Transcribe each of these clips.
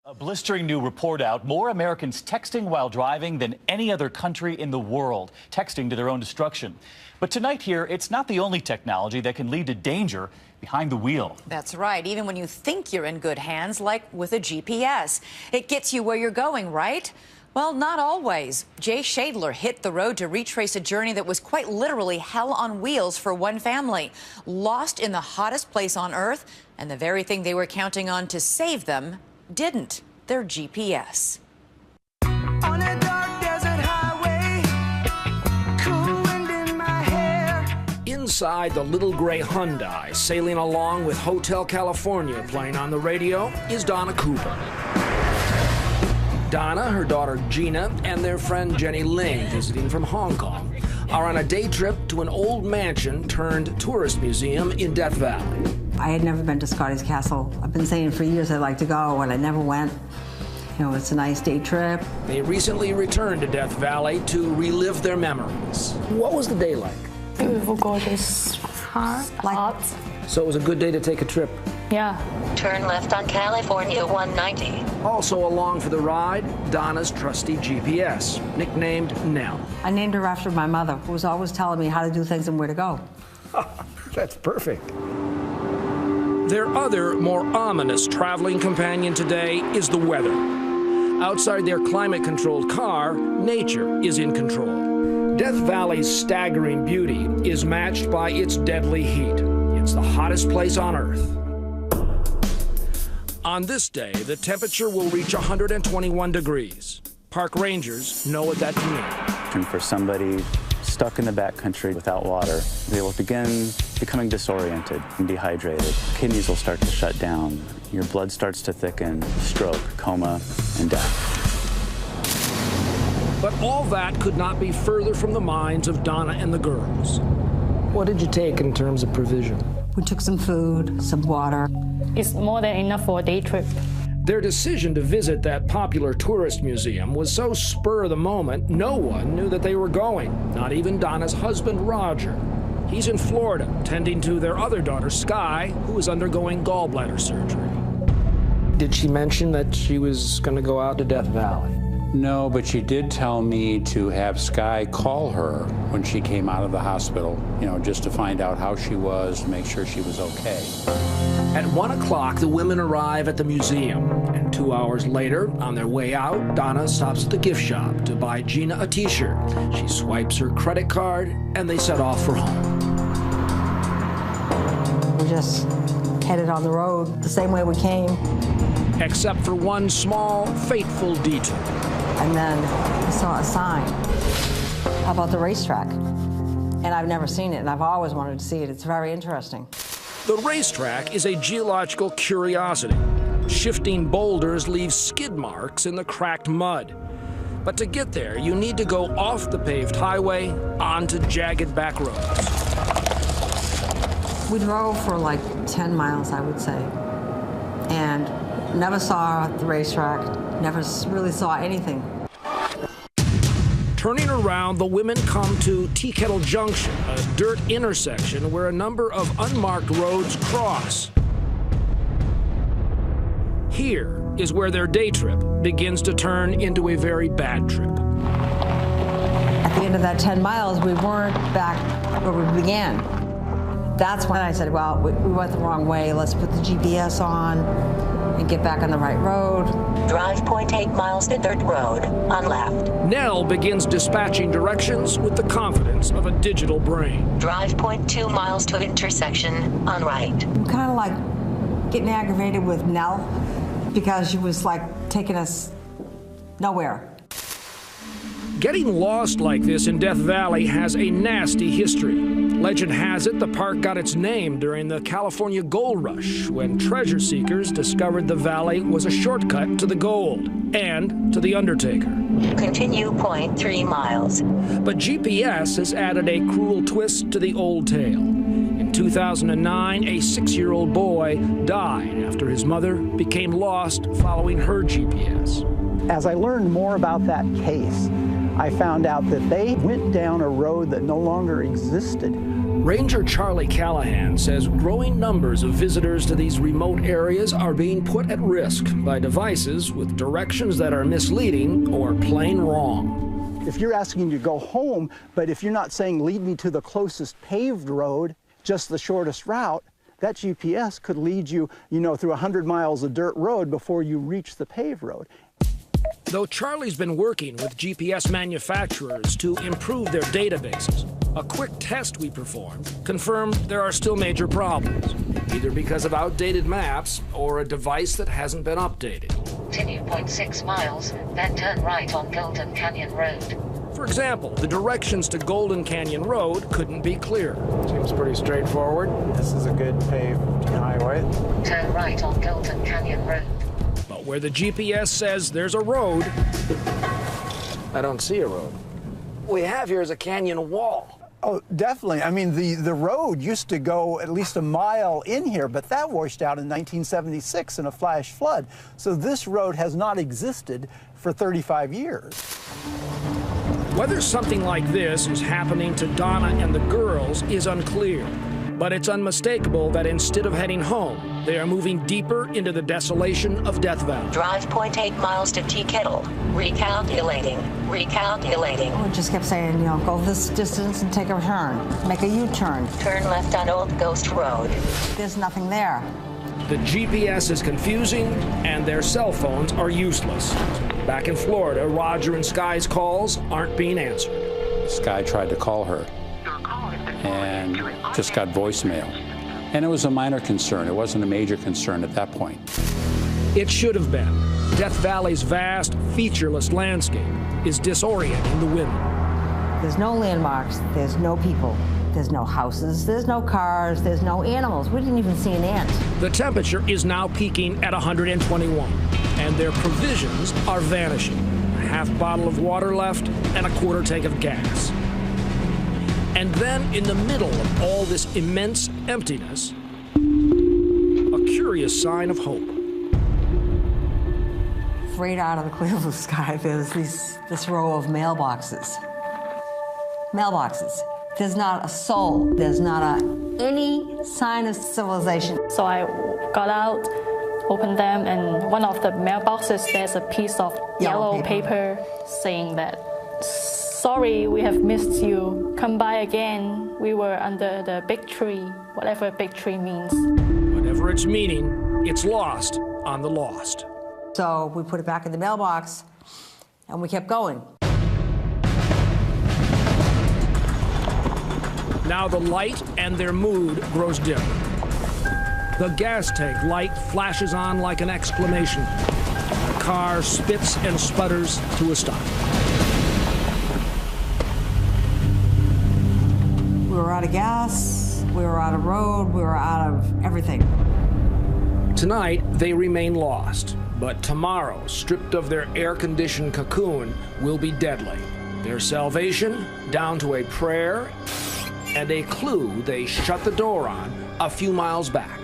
A blistering new report out. More Americans texting while driving than any other country in the world, texting to their own destruction. But tonight here, it's not the only technology that can lead to danger behind the wheel. That's right. Even when you think you're in good hands, like with a GPS. It gets you where you're going, right? Well, not always. Jay Shadler hit the road to retrace a journey that was quite literally hell on wheels for one family. Lost in the hottest place on Earth, and the very thing they were counting on to save them didn't. Their GPS. On a dark desert highway, cool wind in my hair. Inside the little gray Hyundai, sailing along with Hotel California playing on the radio, is Donna Cooper. Donna, her daughter Gina, and their friend Jenny Ling, visiting from Hong Kong, are on a day trip to an old mansion turned tourist museum in Death Valley. I had never been to Scotty's Castle. I've been saying for years I'd like to go, and I never went. You know, it's a nice day trip. They recently returned to Death Valley to relive their memories. What was the day like? Beautiful, gorgeous, hot. So it was a good day to take a trip. Yeah. Turn left on California 190. Also along for the ride, Donna's trusty GPS, nicknamed Nell. I named her after my mother, who was always telling me how to do things and where to go. That's perfect. Their other, more ominous traveling companion today is the weather. Outside their climate-controlled car, nature is in control. Death Valley's staggering beauty is matched by its deadly heat. It's the hottest place on Earth. On this day, the temperature will reach 121 degrees. Park rangers know what that can mean. And for somebody stuck in the backcountry without water, they will begin becoming disoriented and dehydrated. Kidneys will start to shut down. Your blood starts to thicken, stroke, coma, and death. But all that could not be further from the minds of Donna and the girls. What did you take in terms of provision? We took some food, some water. It's more than enough for a day trip. Their decision to visit that popular tourist museum was so spur of the moment, no one knew that they were going, not even Donna's husband, Roger. He's in Florida, tending to their other daughter, Sky, who is undergoing gallbladder surgery. Did she mention that she was going to go out to Death Valley? No, but she did tell me to have Sky call her when she came out of the hospital, just to find out how she was, to make sure she was okay. At 1 o'clock, the women arrive at the museum, and 2 hours later, on their way out, Donna stops at the gift shop to buy Gina a t-shirt. She swipes her credit card, and they set off for home. We just headed on the road the same way we came. Except for one small, fateful detour. And then I saw a sign about the racetrack. And I've never seen it, and I've always wanted to see it. It's very interesting. The racetrack is a geological curiosity. Shifting boulders leave skid marks in the cracked mud. But to get there, you need to go off the paved highway onto jagged back roads. We drove for like 10 miles, I would say, and never saw the racetrack, never really saw anything. Turning around, the women come to Tea Kettle Junction, a dirt intersection where a number of unmarked roads cross. Here is where their day trip begins to turn into a very bad trip. At the end of that 10 miles, we weren't back where we began. That's when I said, well, we went the wrong way. Let's put the GPS on and get back on the right road. Drive 0.8 miles to dirt road, on left. Nell begins dispatching directions with the confidence of a digital brain. Drive 0.2 miles to intersection, on right. I'm kind of like getting aggravated with Nell because she was like taking us nowhere. Getting lost like this in Death Valley has a nasty history. Legend has it the park got its name during the California gold rush, when treasure seekers discovered the valley was a shortcut to the gold and to the Undertaker. Continue 0.3 miles. But GPS has added a cruel twist to the old tale. In 2009, a 6-year-old boy died after his mother became lost following her GPS. As I learned more about that case, I found out that they went down a road that no longer existed Ranger Charlie Callahan says growing numbers of visitors to these remote areas are being put at risk by devices with directions that are misleading or plain wrong. If you're asking to go home, but if you're not saying lead me to the closest paved road, just the shortest route, that GPS could lead you, through 100 miles of dirt road before you reach the paved road. Though Charlie's been working with GPS manufacturers to improve their databases, a quick test we performed confirmed there are still major problems, either because of outdated maps or a device that hasn't been updated. Continue 0.6 miles, then turn right on Golden Canyon Road. For example, the directions to Golden Canyon Road couldn't be clearer. Seems pretty straightforward. This is a good paved highway. Turn right on Golden Canyon Road. But where the GPS says there's a road, I don't see a road. what we have here is a canyon wall. Oh, definitely. I mean, the road used to go at least a mile in here, but that washed out in 1976 in a flash flood. So this road has not existed for 35 years. Whether something like this is happening to Donna and the girls is unclear. But it's unmistakable that instead of heading home, they are moving deeper into the desolation of Death Valley. Drive 0.8 miles to Tea Kettle. Recalculating. We just kept saying, you know, go this distance and take a turn. Make a U-turn. Turn left on Old Ghost Road. There's nothing there. The GPS is confusing, and their cell phones are useless. Back in Florida, Roger and Sky's calls aren't being answered. Sky tried to call her and just got voicemail. And it was a minor concern. It wasn't a major concern at that point. It should have been. Death Valley's vast, featureless landscape is disorienting the women. There's no landmarks. There's no people. There's no houses. There's no cars. There's no animals. We didn't even see an ant. The temperature is now peaking at 121, and their provisions are vanishing. A half bottle of water left and a quarter tank of gas. And then, in the middle of all this immense emptiness, a curious sign of hope. Right out of the clear blue sky, there's this row of mailboxes. Mailboxes. There's not a soul. There's not any sign of civilization. So I got out, opened them, and one of the mailboxes, there's a piece of yellow paper saying that, "Sorry, we have missed you. Come by again. We were under the big tree," whatever big tree means. Whatever its meaning, it's lost on the lost. So we put it back in the mailbox, and we kept going. Now the light and their mood grows dim. The gas tank light flashes on like an exclamation. The car spits and sputters to a stop. We were out of gas, we were out of road, we were out of everything. Tonight, they remain lost, but tomorrow, stripped of their air-conditioned cocoon, will be deadly. Their salvation down to a prayer and a clue they shut the door on a few miles back.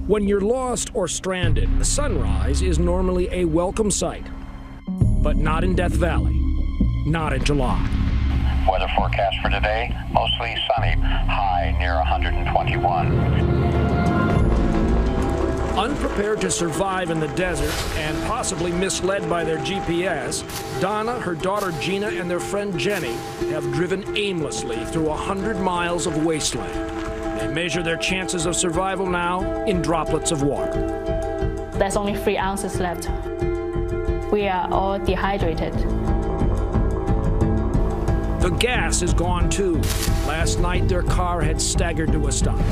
When you're lost or stranded, sunrise is normally a welcome sight. But not in Death Valley. Not in July. Weather forecast for today, mostly sunny, high near 121. Unprepared to survive in the desert and possibly misled by their GPS, Donna, her daughter Gina, and their friend Jenny have driven aimlessly through 100 miles of wasteland. They measure their chances of survival now in droplets of water. There's only 3 ounces left. We are all dehydrated. The gas is gone too. Last night their car had staggered to a stop.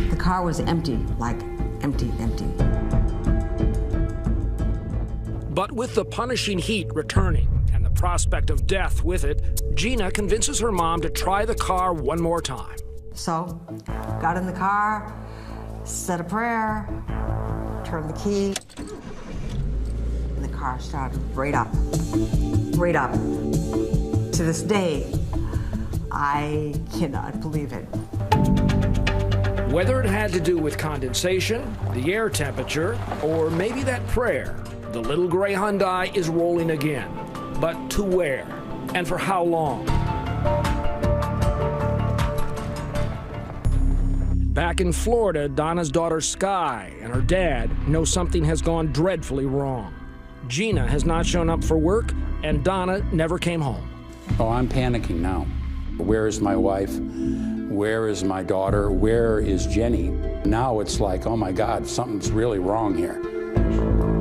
The car was empty, like empty. But with the punishing heat returning and the prospect of death with it, Gina convinces her mom to try the car one more time. So, got in the car, said a prayer, turned the key, and the car started right up. To this day, I cannot believe it. Whether it had to do with condensation, the air temperature, or maybe that prayer, The little gray Hyundai is rolling again. But to where? And for how long? Back in Florida, Donna's daughter Sky and her dad know something has gone dreadfully wrong. Gina has not shown up for work, and Donna never came home. Oh, I'm panicking now. Where is my wife? Where is my daughter? Where is Jenny? Now it's like, oh my God, something's really wrong here.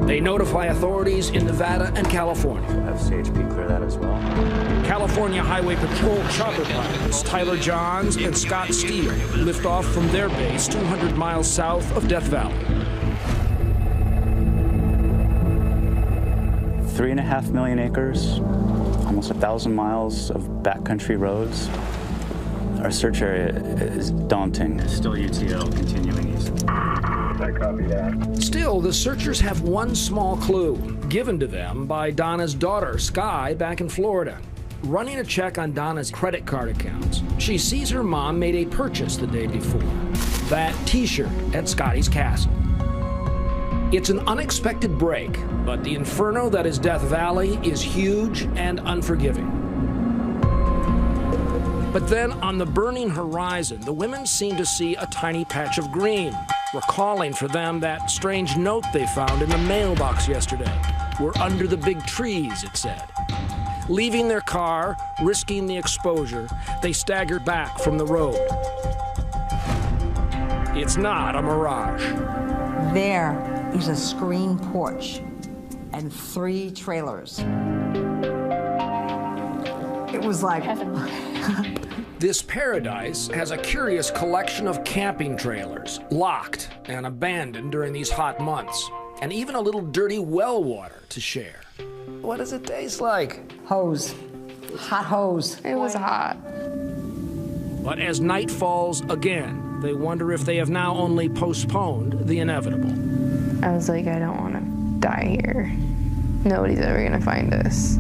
They notify authorities in Nevada and California. We'll have CHP clear that as well. California Highway Patrol chopper pilots Tyler Johns and Scott Steele lift off from their base 200 miles south of Death Valley. 3.5 million acres, almost 1,000 miles of backcountry roads. Our search area is daunting. Still UTO, continuing east. I copy that. Still, the searchers have one small clue, given to them by Donna's daughter, Sky, back in Florida. Running a check on Donna's credit card accounts, she sees her mom made a purchase the day before. That T-shirt at Scotty's Castle. It's an unexpected break, but the inferno that is Death Valley is huge and unforgiving. But then, on the burning horizon, the women seem to see a tiny patch of green, recalling for them that strange note they found in the mailbox yesterday. We're under the big trees, it said. Leaving their car, risking the exposure, they stagger back from the road. It's not a mirage. There is a screen porch and 3 trailers. It was like heaven. This paradise has a curious collection of camping trailers, locked and abandoned during these hot months, and even a little dirty well water to share. What does it taste like? Hose. Hot hose. It was hot. But as night falls again, they wonder if they have now only postponed the inevitable. I was like, I don't want to die here. Nobody's ever going to find us.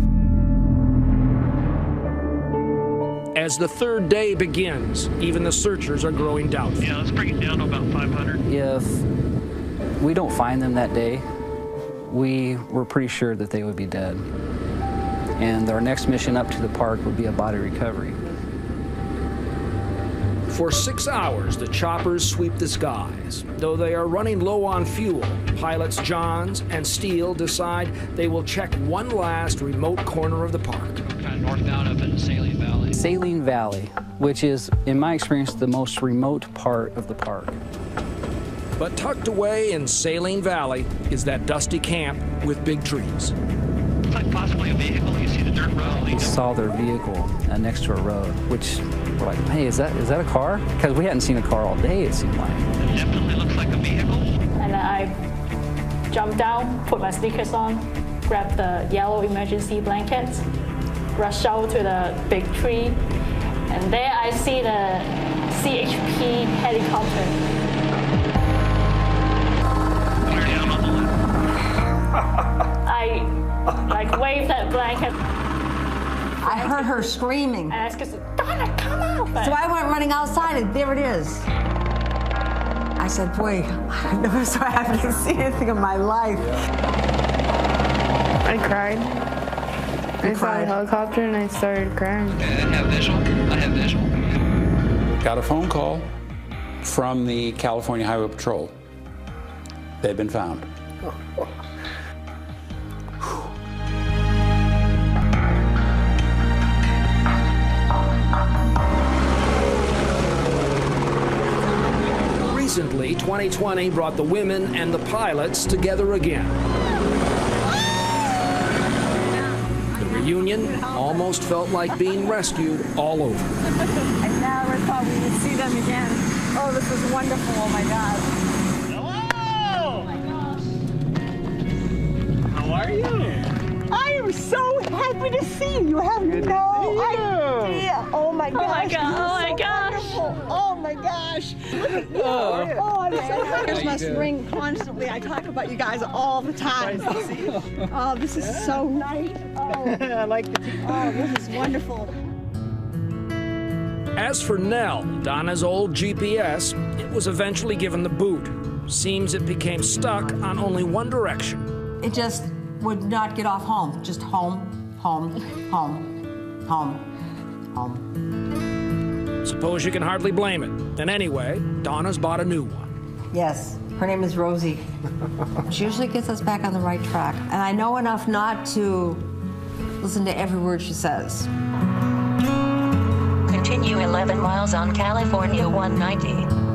As the third day begins, even the searchers are growing doubtful. Yeah, let's bring it down to about 500. If we don't find them that day, we were pretty sure that they would be dead. And our next mission up to the park would be a body recovery. For 6 hours, the choppers sweep the skies. Though they are running low on fuel, pilots Johns and Steele decide they will check one last remote corner of the park. Kind of northbound up in Saline Valley. Saline Valley, which is, in my experience, the most remote part of the park. But tucked away in Saline Valley is that dusty camp with big trees. It's like possibly a vehicle. You see the dirt road. We saw their vehicle next to a road, which we're like, hey, is that a car? Because we hadn't seen a car all day, it seemed like. It definitely looks like a vehicle. And then I jumped down, put my sneakers on, grabbed the yellow emergency blankets, rushed out to the big tree, and there I see the CHP helicopter. I waved that blanket. I heard her screaming. And I said, Donna, come out! So I went running outside, and there it is. I said, boy, I never saw I haven't seen anything in my life. I cried. I saw the helicopter and I started crying. I have visual. I have visual. Got a phone call from the California Highway Patrol. They've been found. Recently, 2020 brought the women and the pilots together again. The reunion almost felt like being rescued all over. I never thought we would see them again. Oh, this is wonderful. Oh, my God. Hello! Oh, my gosh. How are you? I am so happy to see you. You have no idea. Oh, my gosh. Oh, my God. Oh, my gosh. Wonderful. Oh, my gosh. Look at you. Oh, I'm so happy. Ears must ring constantly. I talk about you guys all the time. Nice to see you. Oh, this is so nice. Oh, I like the team. oh, this is wonderful. As for Nell, Donna's old GPS, it was eventually given the boot. Seems it became stuck on only one direction. It just would not get off home. Just home, home, home, home, home. Suppose you can hardly blame it. And anyway, Donna's bought a new one. Yes, her name is Rosie. She usually gets us back on the right track. And I know enough not to listen to every word she says. Continue 11 miles on California 190.